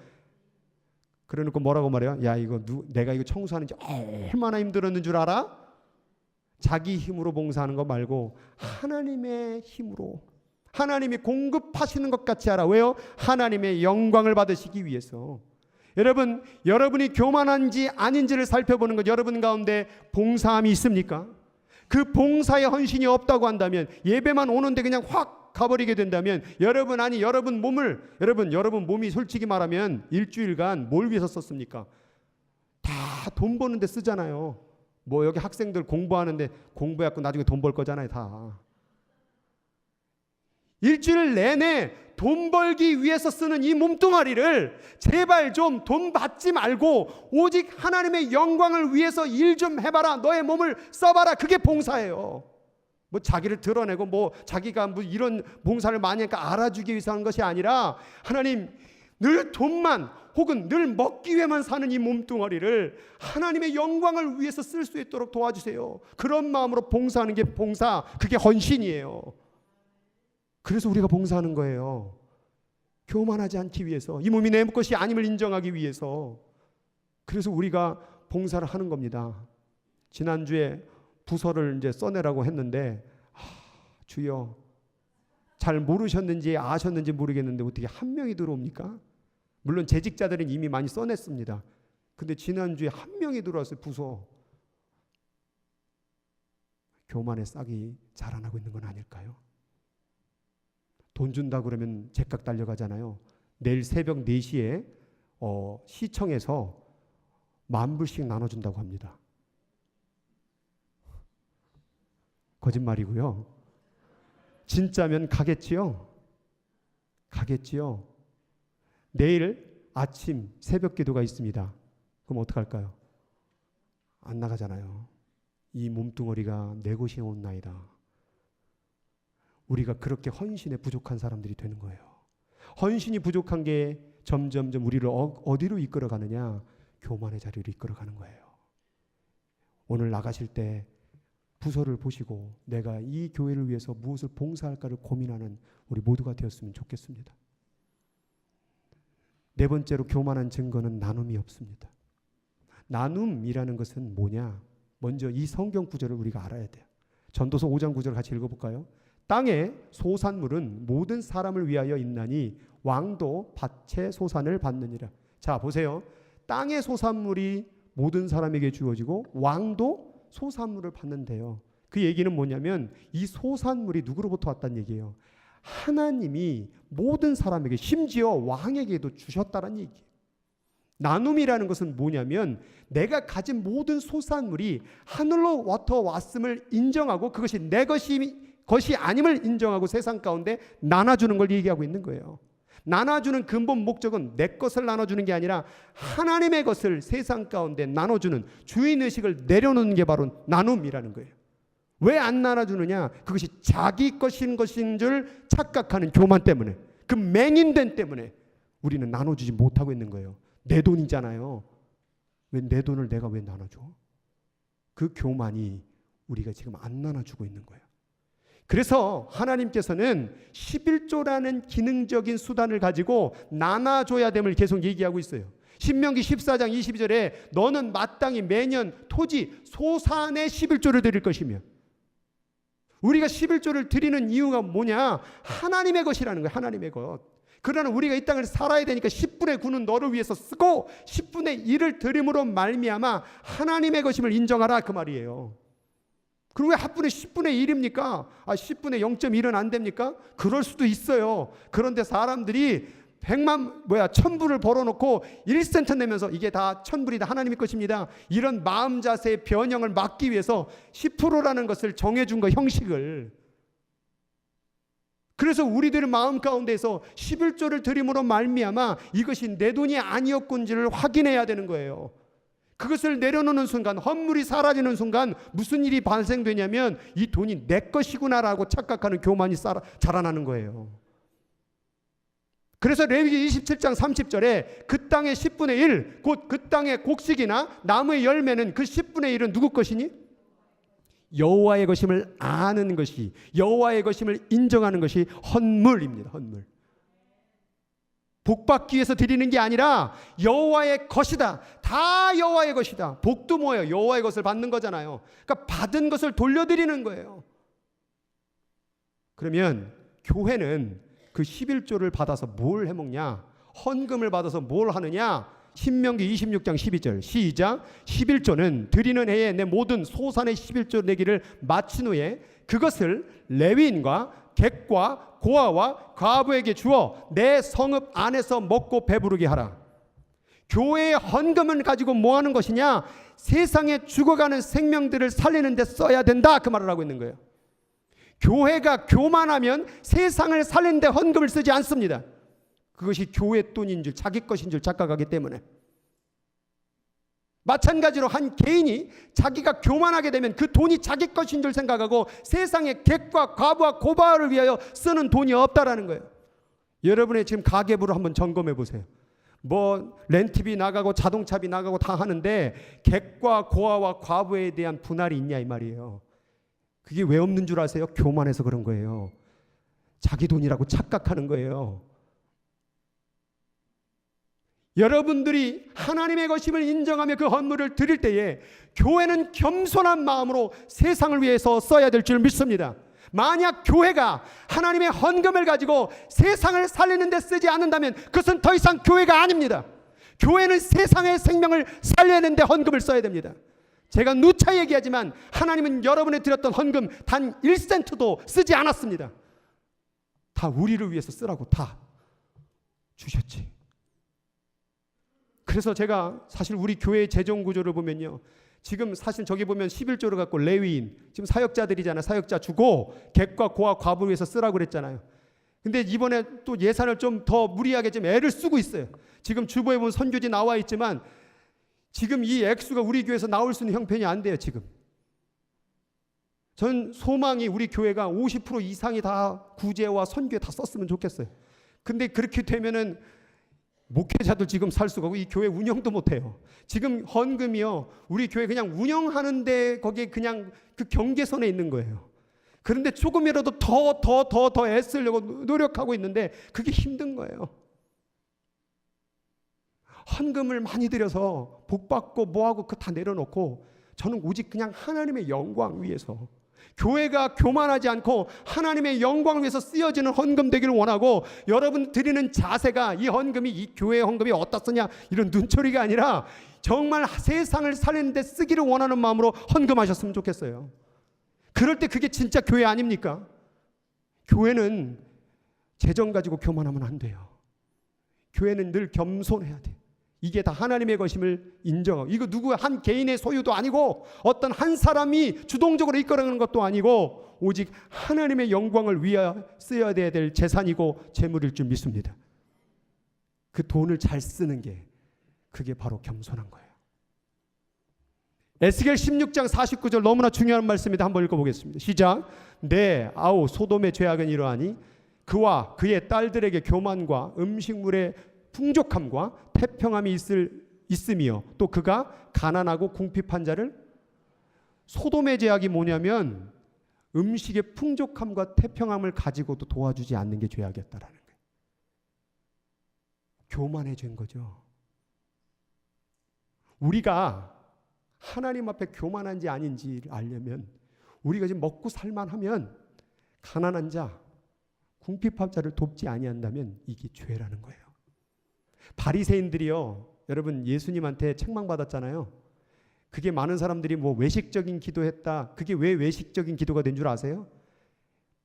그래놓고 뭐라고 말해요? 야, 이거 내가 이거 청소하는지 얼마나 힘들었는 줄 알아? 자기 힘으로 봉사하는 거 말고 하나님의 힘으로, 하나님이 공급하시는 것 같이 하라. 왜요? 하나님의 영광을 받으시기 위해서. 여러분, 여러분이 교만한지 아닌지를 살펴보는 것, 여러분 가운데 봉사함이 있습니까? 그 봉사의 헌신이 없다고 한다면, 예배만 오는데 그냥 확 가버리게 된다면, 여러분 몸이 솔직히 말하면 일주일간 뭘 위해서 썼습니까? 다 돈 버는데 쓰잖아요. 뭐 여기 학생들 공부하는데 공부해갖고 나중에 돈 벌 거잖아요. 다 일주일 내내 돈 벌기 위해서 쓰는 이 몸뚱아리를 제발 좀 돈 받지 말고 오직 하나님의 영광을 위해서 일 좀 해봐라. 너의 몸을 써봐라. 그게 봉사예요. 뭐 자기를 드러내고 뭐 자기가 뭐 이런 봉사를 많이 하니까 알아주기 위해서 하는 것이 아니라, 하나님, 늘 돈만 혹은 늘 먹기 위해만 사는 이 몸뚱아리를 하나님의 영광을 위해서 쓸 수 있도록 도와주세요. 그런 마음으로 봉사하는 게 봉사, 그게 헌신이에요. 그래서 우리가 봉사하는 거예요. 교만하지 않기 위해서, 이 몸이 내 것이 아님을 인정하기 위해서. 그래서 우리가 봉사를 하는 겁니다. 지난주에 부서를 이제 써내라고 했는데, 주여, 잘 모르셨는지 아셨는지 모르겠는데 어떻게 한 명이 들어옵니까? 물론 재직자들은 이미 많이 써냈습니다. 근데 지난주에 한 명이 들어왔어요. 부서. 교만의 싹이 자라나고 있는 건 아닐까요? 돈 준다 그러면 제깍 달려가잖아요. 내일 새벽 4시에 시청에서 10,000불씩 나눠준다고 합니다. 거짓말이고요. 진짜면 가겠지요? 가겠지요? 내일 아침 새벽 기도가 있습니다. 그럼 어떡할까요? 안 나가잖아요. 이 몸뚱어리가 내 것이 온나이다. 우리가 그렇게 헌신에 부족한 사람들이 되는 거예요. 헌신이 부족한 게 점점점 우리를 어디로 이끌어가느냐? 교만의 자리로 이끌어가는 거예요. 오늘 나가실 때 부서를 보시고 내가 이 교회를 위해서 무엇을 봉사할까를 고민하는 우리 모두가 되었으면 좋겠습니다. 네 번째로 교만한 증거는 나눔이 없습니다. 나눔이라는 것은 뭐냐? 먼저 이 성경 구절을 우리가 알아야 돼요. 전도서 5장 9절 같이 읽어볼까요? 땅의 소산물은 모든 사람을 위하여 있나니 왕도 밭의 소산을 받느니라. 자, 보세요. 땅의 소산물이 모든 사람에게 주어지고 왕도 소산물을 받는데요. 그 얘기는 뭐냐면 이 소산물이 누구로부터 왔다는 얘기예요. 하나님이 모든 사람에게, 심지어 왕에게도 주셨다는 얘기예요. 나눔이라는 것은 뭐냐면 내가 가진 모든 소산물이 하늘로부터 왔음을 인정하고 그것이 내 것이 아님을 인정하고 세상 가운데 나눠주는 걸 얘기하고 있는 거예요. 나눠주는 근본 목적은 내 것을 나눠주는 게 아니라 하나님의 것을 세상 가운데 나눠주는 주인의식을 내려놓는 게 바로 나눔이라는 거예요. 왜 안 나눠주느냐? 그것이 자기 것인 줄 착각하는 교만 때문에, 그 맹인됨 때문에 우리는 나눠주지 못하고 있는 거예요. 내 돈이잖아요. 왜 내 돈을 내가 왜 나눠줘? 그 교만이 우리가 지금 안 나눠주고 있는 거예요. 그래서 하나님께서는 11조라는 기능적인 수단을 가지고 나눠줘야 됨을 계속 얘기하고 있어요. 신명기 14장 22절에 너는 마땅히 매년 토지 소산의 11조를 드릴 것이며, 우리가 11조를 드리는 이유가 뭐냐? 하나님의 것이라는 거예요. 하나님의 것. 그러나 우리가 이 땅을 살아야 되니까 10분의 9는 너를 위해서 쓰고 10분의 1을 드림으로 말미암아 하나님의 것임을 인정하라, 그 말이에요. 그리고 왜 합분의 10분의 1입니까? 10분의 0.1은 안 됩니까? 그럴 수도 있어요. 그런데 사람들이 1000불을 벌어놓고 1센트 내면서 이게 다 1000불이 다 하나님의 것입니다. 이런 마음 자세의 변형을 막기 위해서 10%라는 것을 정해준 거, 형식을. 그래서 우리들의 마음 가운데서 11조를 드림으로 말미암아 이것이 내 돈이 아니었군지를 확인해야 되는 거예요. 그것을 내려놓는 순간, 헌물이 사라지는 순간 무슨 일이 발생되냐면 이 돈이 내 것이구나라고 착각하는 교만이 자라나는 거예요. 그래서 레위기 27장 30절에 그 땅의 10분의 1, 곧 그 땅의 곡식이나 나무의 열매는 그 10분의 1은 누구 것이니? 여호와의 것임을 아는 것이, 여호와의 것임을 인정하는 것이 헌물입니다. 헌물. 복받기 위해서 드리는 게 아니라 여호와의 것이다. 다 여호와의 것이다. 복도 뭐예요? 여호와의 것을 받는 거잖아요. 그러니까 받은 것을 돌려드리는 거예요. 그러면 교회는 그 11조를 받아서 뭘 해먹냐? 헌금을 받아서 뭘 하느냐? 신명기 26장 12절 시작. 11조는 드리는 해에 내 모든 소산의 11조 내기를 마친 후에 그것을 레위인과 객과 고아와 과부에게 주어 내 성읍 안에서 먹고 배부르게 하라. 교회의 헌금은 가지고 뭐 하는 것이냐? 세상에 죽어가는 생명들을 살리는 데 써야 된다, 그 말을 하고 있는 거예요. 교회가 교만하면 세상을 살리는 데 헌금을 쓰지 않습니다. 그것이 교회 돈인 줄, 자기 것인 줄 착각하기 때문에. 마찬가지로 한 개인이 자기가 교만하게 되면 그 돈이 자기 것인 줄 생각하고 세상에 객과 과부와 고아를 위하여 쓰는 돈이 없다라는 거예요. 여러분의 지금 가계부를 한번 점검해 보세요. 뭐 렌트비 나가고 자동차비 나가고 다 하는데 객과 고아와 과부에 대한 분할이 있냐 이 말이에요. 그게 왜 없는 줄 아세요? 교만해서 그런 거예요. 자기 돈이라고 착각하는 거예요. 여러분들이 하나님의 것임을 인정하며 그 헌물을 드릴 때에 교회는 겸손한 마음으로 세상을 위해서 써야 될 줄 믿습니다. 만약 교회가 하나님의 헌금을 가지고 세상을 살리는 데 쓰지 않는다면 그것은 더 이상 교회가 아닙니다. 교회는 세상의 생명을 살려내는 데 헌금을 써야 됩니다. 제가 누차 얘기하지만 하나님은 여러분이 드렸던 헌금 단 1센트도 쓰지 않았습니다. 다 우리를 위해서 쓰라고 다 주셨지. 그래서 제가 사실 우리 교회의 재정 구조를 보면요, 지금 사실 저기 보면 11조를 갖고 레위인, 지금 사역자들이잖아요. 사역자 주고 객과 고아 과부를 위해서 쓰라고 그랬잖아요. 근데 이번에 또 예산을 좀 더 무리하게 좀 애를 쓰고 있어요. 지금 주보에 보면 선교지 나와 있지만 지금 이 액수가 우리 교회에서 나올 수 있는 형편이 안 돼요. 지금 전 소망이 우리 교회가 50% 이상이 다 구제와 선교에 다 썼으면 좋겠어요. 근데 그렇게 되면은 목회자도 지금 살 수가 없고 이 교회 운영도 못해요. 지금 헌금이요, 우리 교회 그냥 운영하는데 거기에 그냥 그 경계선에 있는 거예요. 그런데 조금이라도 더 애쓰려고 노력하고 있는데 그게 힘든 거예요. 헌금을 많이 드려서 복받고 뭐하고 그거 다 내려놓고 저는 오직 그냥 하나님의 영광 위해서, 교회가 교만하지 않고 하나님의 영광을 위해서 쓰여지는 헌금 되기를 원하고, 여러분 드리는 자세가 이 헌금이, 이 교회의 헌금이 어디다 쓰냐 이런 눈초리가 아니라 정말 세상을 살리는 데 쓰기를 원하는 마음으로 헌금하셨으면 좋겠어요. 그럴 때 그게 진짜 교회 아닙니까? 교회는 재정 가지고 교만하면 안 돼요. 교회는 늘 겸손해야 돼요. 이게 다 하나님의 것임을 인정하고, 이거 누구 한 개인의 소유도 아니고 어떤 한 사람이 주동적으로 이끌어가는 것도 아니고 오직 하나님의 영광을 위하여 쓰여야 될 재산이고 재물일 줄 믿습니다. 그 돈을 잘 쓰는 게 그게 바로 겸손한 거예요. 에스겔 16장 49절 너무나 중요한 말씀입니다. 한번 읽어보겠습니다. 시작. 네, 아우 소돔의 죄악은 이러하니 그와 그의 딸들에게 교만과 음식물의 풍족함과 태평함이 있으며 또 그가 가난하고 궁핍한 자를, 소돔의 죄악이 뭐냐면 음식의 풍족함과 태평함을 가지고도 도와주지 않는 게 죄악이었다라는 거예요. 교만해진 거죠. 우리가 하나님 앞에 교만한지 아닌지를 알려면 우리가 지금 먹고 살만하면 가난한 자, 궁핍한 자를 돕지 아니한다면 이게 죄라는 거예요. 바리새인들이요, 여러분 예수님한테 책망받았잖아요. 그게 많은 사람들이 뭐 외식적인 기도했다, 그게 왜 외식적인 기도가 된 줄 아세요?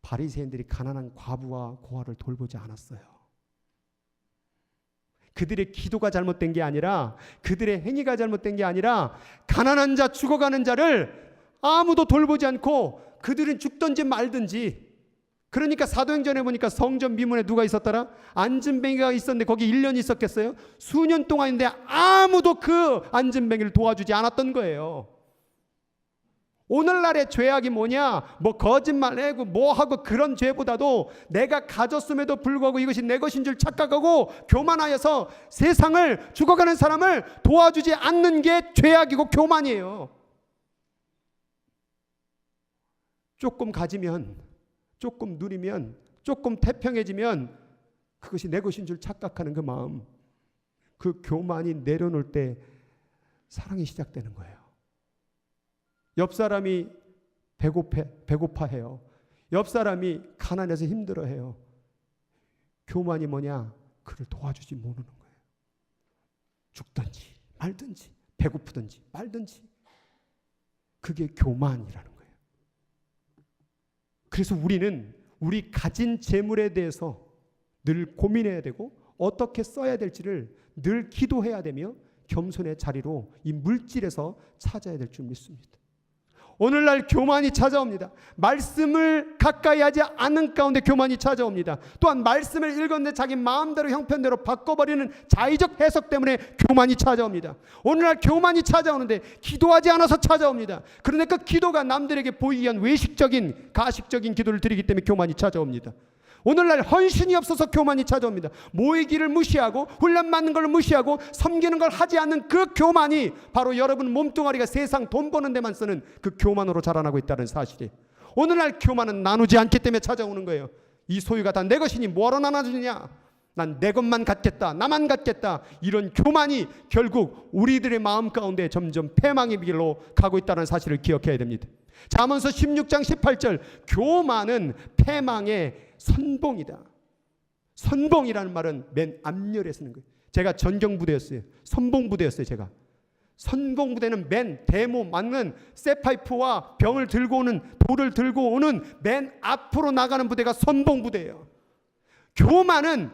바리새인들이 가난한 과부와 고아를 돌보지 않았어요. 그들의 기도가 잘못된 게 아니라, 그들의 행위가 잘못된 게 아니라 가난한 자, 죽어가는 자를 아무도 돌보지 않고 그들은 죽든지 말든지 그러니까 사도행전에 보니까 성전 미문에 누가 있었더라? 앉은뱅이가 있었는데 거기 1년 있었겠어요? 수년 동안인데 아무도 그 앉은뱅이를 도와주지 않았던 거예요. 오늘날의 죄악이 뭐냐? 뭐 거짓말하고 뭐하고 그런 죄보다도 내가 가졌음에도 불구하고 이것이 내 것인 줄 착각하고 교만하여서 세상을 죽어가는 사람을 도와주지 않는 게 죄악이고 교만이에요. 조금 가지면, 조금 누리면, 조금 태평해지면 그것이 내 것인 줄 착각하는 그 마음, 그 교만이 내려놓을 때 사랑이 시작되는 거예요. 옆 사람이 배고파해요. 옆 사람이 가난해서 힘들어해요. 교만이 뭐냐? 그를 도와주지 모르는 거예요. 죽든지 말든지 배고프든지 말든지 그게 교만이라는 거예요. 그래서 우리는 우리 가진 재물에 대해서 늘 고민해야 되고 어떻게 써야 될지를 늘 기도해야 되며 겸손의 자리로 이 물질에서 찾아야 될 줄 믿습니다. 오늘날 교만이 찾아옵니다. 말씀을 가까이 하지 않는 가운데 교만이 찾아옵니다. 또한 말씀을 읽었는데 자기 마음대로 형편대로 바꿔버리는 자의적 해석 때문에 교만이 찾아옵니다. 오늘날 교만이 찾아오는데 기도하지 않아서 찾아옵니다. 그런데 그 기도가 남들에게 보이기 위한 외식적인 가식적인 기도를 드리기 때문에 교만이 찾아옵니다. 오늘날 헌신이 없어서 교만이 찾아옵니다. 모이기를 무시하고 훈련 받는 걸 무시하고 섬기는 걸 하지 않는 그 교만이 바로 여러분 몸뚱아리가 세상 돈 버는 데만 쓰는 그 교만으로 자라나고 있다는 사실이에요. 오늘날 교만은 나누지 않기 때문에 찾아오는 거예요. 이 소유가 다 내 것이니 뭐하러 나눠주느냐? 난 내 것만 갖겠다, 나만 갖겠다. 이런 교만이 결국 우리들의 마음 가운데 점점 패망의 길로 가고 있다는 사실을 기억해야 됩니다. 잠언서 16장 18절 교만은 패망의 선봉이다. 선봉이라는 말은 맨 앞열에 쓰는 거예요. 제가 전경부대였어요. 선봉부대였어요. 제가 선봉부대는 맨 대모 맞는 쇠파이프와 병을 들고 오는 돌을 들고 오는 맨 앞으로 나가는 부대가 선봉부대예요. 교만은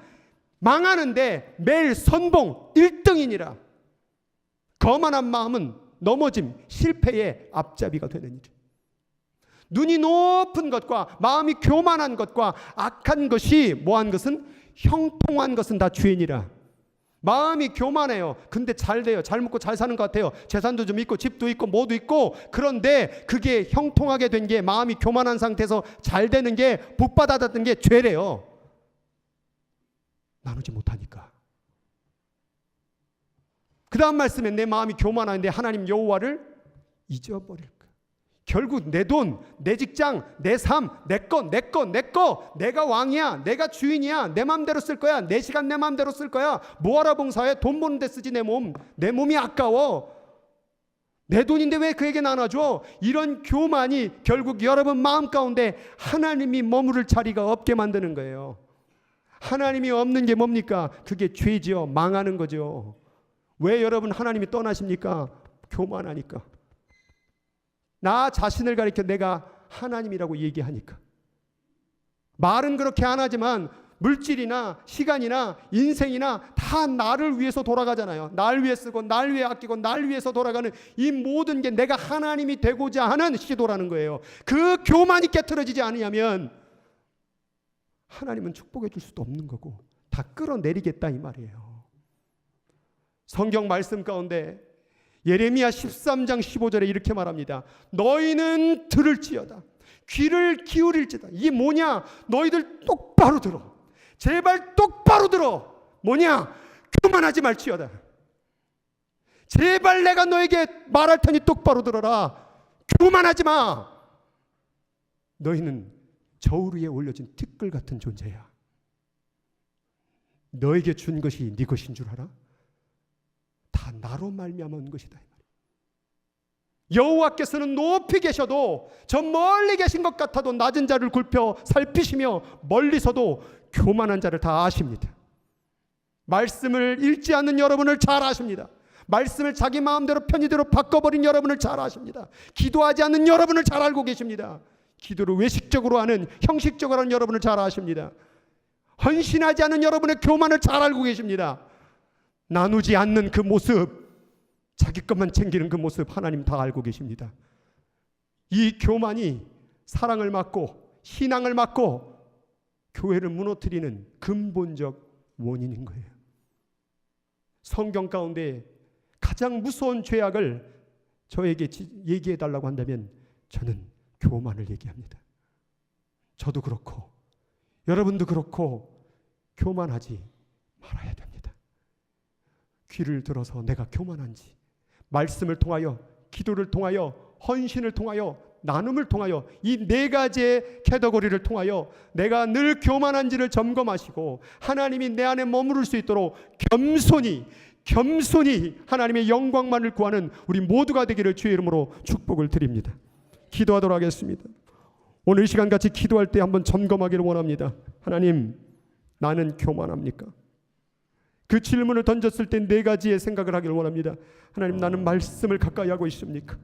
망하는데 매일 선봉 1등이니라. 거만한 마음은 넘어짐 실패의 앞잡이가 되는 일이에요. 눈이 높은 것과 마음이 교만한 것과 악한 것이 뭐한 것은 형통한 것은 다 죄니라. 마음이 교만해요. 근데 잘 돼요. 잘 먹고 잘 사는 것 같아요. 재산도 좀 있고 집도 있고 뭐도 있고. 그런데 그게 형통하게 된 게 마음이 교만한 상태에서 잘 되는 게 복받았던 게 죄래요. 나누지 못하니까. 그 다음 말씀에 내 마음이 교만한데 하나님 여호와를 잊어버릴까. 결국 내 돈, 내 직장, 내 삶, 내 거, 내가 왕이야, 내가 주인이야, 내 마음대로 쓸 거야, 내 시간 내 마음대로 쓸 거야. 뭐하러 봉사해? 돈 버는 데 쓰지 내 몸이 아까워. 내 돈인데 왜 그에게 나눠줘? 이런 교만이 결국 여러분 마음 가운데 하나님이 머무를 자리가 없게 만드는 거예요. 하나님이 없는 게 뭡니까? 그게 죄지요. 망하는 거죠. 왜 여러분 하나님이 떠나십니까? 교만하니까. 나 자신을 가리켜 내가 하나님이라고 얘기하니까. 말은 그렇게 안 하지만 물질이나 시간이나 인생이나 다 나를 위해서 돌아가잖아요. 날 위해 쓰고 날 위해 아끼고 날 위해서 돌아가는 이 모든 게 내가 하나님이 되고자 하는 시도라는 거예요. 그 교만이 깨트려지지 않으면 하나님은 축복해 줄 수도 없는 거고 다 끌어내리겠다 이 말이에요. 성경 말씀 가운데 예레미야 13장 15절에 이렇게 말합니다. 너희는 들을지어다. 귀를 기울일지다. 이게 뭐냐? 너희들 똑바로 들어. 제발 똑바로 들어. 뭐냐? 교만하지 말지어다. 제발 내가 너에게 말할 테니 똑바로 들어라. 교만하지 마. 너희는 저울 위에 올려진 티끌 같은 존재야. 너에게 준 것이 네 것인 줄 알아? 다 나로 말미암아 온 것이다. 여호와께서는 높이 계셔도 저 멀리 계신 것 같아도 낮은 자를 굴펴 살피시며 멀리서도 교만한 자를 다 아십니다. 말씀을 읽지 않는 여러분을 잘 아십니다. 말씀을 자기 마음대로 편의대로 바꿔버린 여러분을 잘 아십니다. 기도하지 않는 여러분을 잘 알고 계십니다. 기도를 외식적으로 하는 형식적으로 하는 여러분을 잘 아십니다. 헌신하지 않는 여러분의 교만을 잘 알고 계십니다. 나누지 않는 그 모습, 자기 것만 챙기는 그 모습 하나님 다 알고 계십니다. 이 교만이 사랑을 막고 신앙을 막고 교회를 무너뜨리는 근본적 원인인 거예요. 성경 가운데 가장 무서운 죄악을 저에게 얘기해 달라고 한다면 저는 교만을 얘기합니다. 저도 그렇고 여러분도 그렇고 교만하지 말아야 됩니다. 귀를 들어서 내가 교만한지, 말씀을 통하여, 기도를 통하여, 헌신을 통하여, 나눔을 통하여, 이 네 가지의 캐터고리를 통하여 내가 늘 교만한지를 점검하시고 하나님이 내 안에 머무를 수 있도록 겸손히 하나님의 영광만을 구하는 우리 모두가 되기를 주의 이름으로 축복을 드립니다. 기도하도록 하겠습니다. 오늘 이 시간 같이 기도할 때 한번 점검하기를 원합니다. 하나님, 나는 교만합니까? 그 질문을 던졌을 때 네 가지의 생각을 하기를 원합니다. 하나님, 나는 말씀을 가까이 하고 있습니까?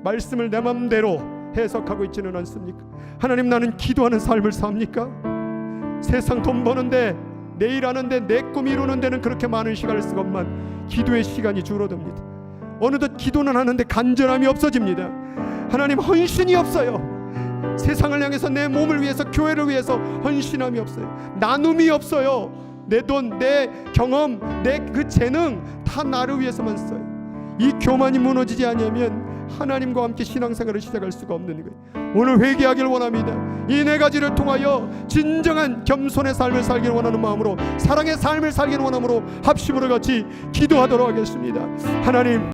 말씀을 내 맘대로 해석하고 있지는 않습니까? 하나님, 나는 기도하는 삶을 삽니까? 세상 돈 버는데, 내 일하는데, 내 꿈 이루는 데는 그렇게 많은 시간을 쓰건만 기도의 시간이 줄어듭니다. 어느덧 기도는 하는데 간절함이 없어집니다. 하나님, 헌신이 없어요. 세상을 향해서, 내 몸을 위해서, 교회를 위해서 헌신함이 없어요. 나눔이 없어요. 내 돈, 내 경험, 내 그 재능 다 나를 위해서만 써요. 이 교만이 무너지지 않으면 하나님과 함께 신앙생활을 시작할 수가 없는 거예요. 오늘 회개하기를 원합니다. 이 네 가지를 통하여 진정한 겸손의 삶을 살기를 원하는 마음으로, 사랑의 삶을 살기를 원함으로 합심으로 같이 기도하도록 하겠습니다. 하나님,